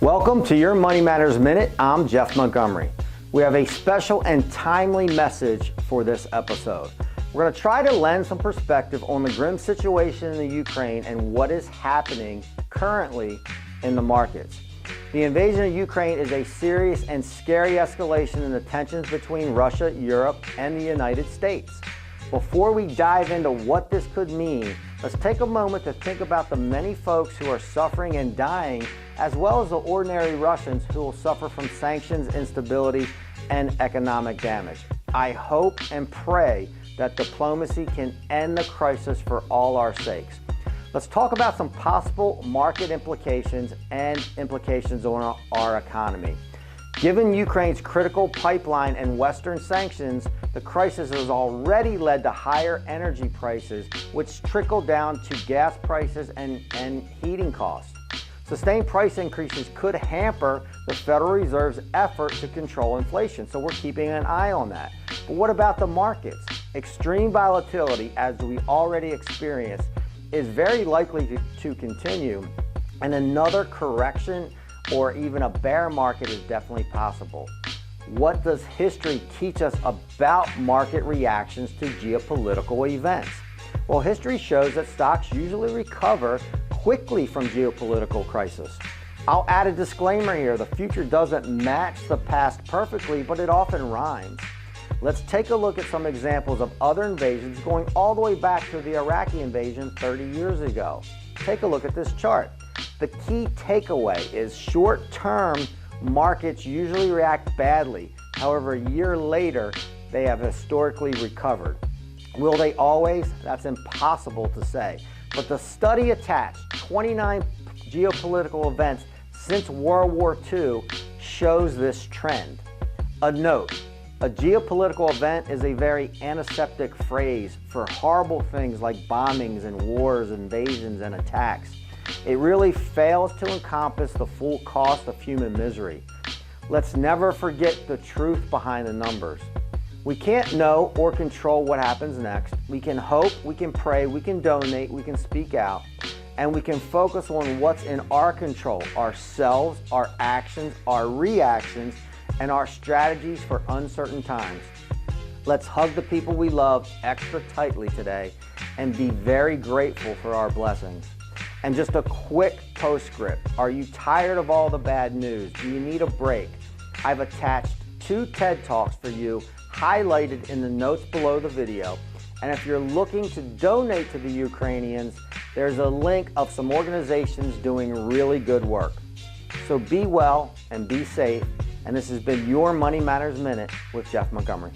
Welcome to your Money Matters Minute. I'm Jeff Montgomery. We have a special and timely message for this episode. We're going to try to lend some perspective on the grim situation in the Ukraine and what is happening currently in the markets. The invasion of Ukraine is a serious and scary escalation in the tensions between Russia, Europe, and the United States. Before we dive into what this could mean, let's take a moment to think about the many folks who are suffering and dying, as well as the ordinary Russians who will suffer from sanctions, instability, and economic damage. I hope and pray that diplomacy can end the crisis for all our sakes. Let's talk about some possible market implications and implications on our economy. Given Ukraine's critical pipeline and Western sanctions, the crisis has already led to higher energy prices, which trickle down to gas prices and heating costs. Sustained price increases could hamper the Federal Reserve's effort to control inflation, so we're keeping an eye on that. But what about the markets? Extreme volatility, as we already experienced, is very likely to continue, and another correction or even a bear market is definitely possible. What does history teach us about market reactions to geopolitical events? Well, history shows that stocks usually recover quickly from geopolitical crisis. I'll add a disclaimer here. The future doesn't match the past perfectly, but it often rhymes. Let's take a look at some examples of other invasions going all the way back to the Iraqi invasion 30 years ago. Take a look at this chart. The key takeaway is short-term markets usually react badly. However, a year later, they have historically recovered. Will they always? That's impossible to say. But the study attached 29 geopolitical events since World War II shows this trend. A note, a geopolitical event is a very antiseptic phrase for horrible things like bombings and wars, invasions, and attacks. It really fails to encompass the full cost of human misery. Let's never forget the truth behind the numbers. We can't know or control what happens next. We can hope, we can pray, we can donate, we can speak out, and we can focus on what's in our control, ourselves, our actions, our reactions, and our strategies for uncertain times. Let's hug the people we love extra tightly today and be very grateful for our blessings. And just a quick postscript. Are you tired of all the bad news? Do you need a break? I've attached 2 TED Talks for you highlighted in the notes below the video. And if you're looking to donate to the Ukrainians, there's a link of some organizations doing really good work. So be well and be safe. And this has been your Money Matters Minute with Jeff Montgomery.